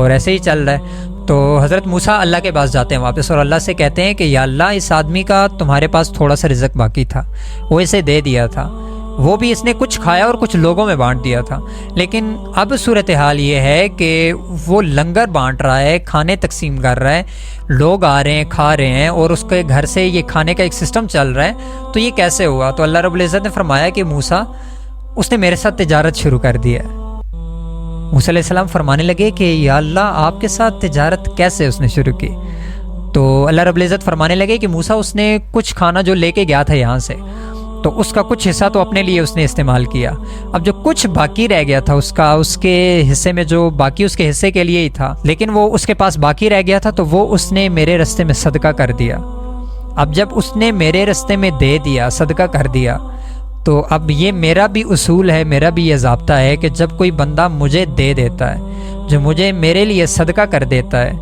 اور ایسے ہی چل رہا ہے۔ تو حضرت موسیٰ اللہ کے پاس جاتے ہیں واپس، اور اللہ سے کہتے ہیں کہ یا اللہ اس آدمی کا تمہارے پاس تھوڑا سا رزق باقی تھا، وہ اسے دے دیا تھا، وہ بھی اس نے کچھ کھایا اور کچھ لوگوں میں بانٹ دیا تھا، لیکن اب صورتحال یہ ہے کہ وہ لنگر بانٹ رہا ہے، کھانے تقسیم کر رہا ہے، لوگ آ رہے ہیں کھا رہے ہیں، اور اس کے گھر سے یہ کھانے کا ایک سسٹم چل رہا ہے، تو یہ کیسے ہوا؟ تو اللہ رب العزت نے فرمایا کہ موسیٰ اس نے میرے ساتھ تجارت شروع کر دیا ہے۔ موسیٰ علیہ السلام فرمانے لگے کہ یا اللہ آپ کے ساتھ تجارت کیسے اس نے شروع کی؟ تو اللہ رب العزت فرمانے لگے کہ موسیٰ اس نے کچھ کھانا جو لے کے گیا تھا یہاں سے، تو اس کا کچھ حصہ تو اپنے لیے اس نے استعمال کیا، اب جو کچھ باقی رہ گیا تھا اس کے حصے میں، جو باقی اس کے حصے کے لیے ہی تھا لیکن وہ اس کے پاس باقی رہ گیا تھا، تو وہ اس نے میرے رستے میں صدقہ کر دیا۔ اب جب اس نے میرے رستے میں دے دیا، صدقہ کر دیا، تو اب یہ میرا بھی اصول ہے، میرا بھی یہ ضابطہ ہے کہ جب کوئی بندہ مجھے دے دیتا ہے، جو مجھے میرے لیے صدقہ کر دیتا ہے،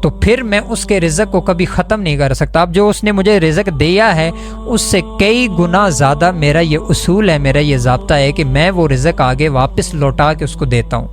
تو پھر میں اس کے رزق کو کبھی ختم نہیں کر سکتا۔ اب جو اس نے مجھے رزق دیا ہے اس سے کئی گنا زیادہ میرا یہ اصول ہے، میرا یہ ضابطہ ہے کہ میں وہ رزق آگے واپس لوٹا کے اس کو دیتا ہوں۔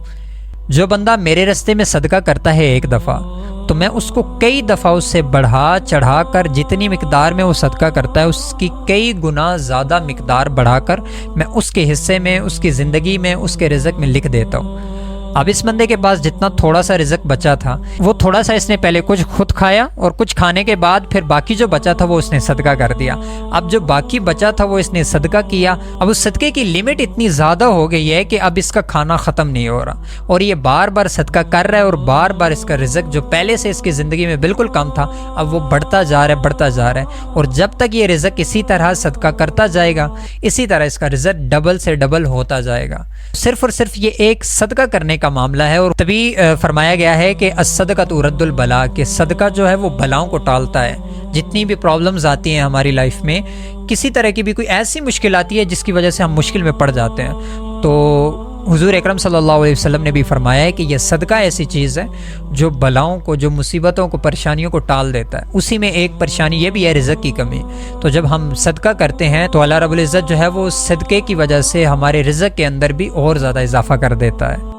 جو بندہ میرے رستے میں صدقہ کرتا ہے ایک دفعہ، تو میں اس کو کئی دفعہ اس سے بڑھا چڑھا کر جتنی مقدار میں وہ صدقہ کرتا ہے اس کی کئی گنا زیادہ مقدار بڑھا کر میں اس کے حصے میں، اس کی زندگی میں، اس کے رزق میں لکھ دیتا ہوں۔ اب اس بندے کے پاس جتنا تھوڑا سا رزق بچا تھا، وہ تھوڑا سا اس نے پہلے کچھ خود کھایا، اور کچھ کھانے کے بعد پھر باقی جو بچا تھا وہ اس نے صدقہ کر دیا۔ اب جو باقی بچا تھا وہ اس نے صدقہ کیا، اب اس صدقے کی لمٹ اتنی زیادہ ہو گئی ہے کہ اب اس کا کھانا ختم نہیں ہو رہا، اور یہ بار بار صدقہ کر رہا ہے، اور بار بار اس کا رزق جو پہلے سے اس کی زندگی میں بالکل کم تھا اب وہ بڑھتا جا رہا ہے، بڑھتا جا رہا ہے، اور جب تک یہ رزق اسی طرح صدقہ کرتا جائے گا، اسی طرح اس کا رزق ڈبل سے ڈبل ہوتا جائے گا۔ صرف اور صرف یہ ایک صدقہ کرنے کا معاملہ ہے، اور تبھی فرمایا گیا ہے کہ الصدقۃ ترد البلاء، کہ صدقہ جو ہے وہ بلاؤں کو ٹالتا ہے۔ جتنی بھی پرابلمز آتی ہیں ہماری لائف میں، کسی طرح کی بھی کوئی ایسی مشکل آتی ہے جس کی وجہ سے ہم مشکل میں پڑ جاتے ہیں، تو حضور اکرم صلی اللہ علیہ وسلم نے بھی فرمایا ہے کہ یہ صدقہ ایسی چیز ہے جو بلاؤں کو، جو مصیبتوں کو، پریشانیوں کو ٹال دیتا ہے۔ اسی میں ایک پریشانی یہ بھی ہے رزق کی کمی، تو جب ہم صدقہ کرتے ہیں تو اللہ رب العزت جو ہے وہ صدقے کی وجہ سے ہمارے رزق کے اندر بھی اور زیادہ اضافہ کر دیتا ہے۔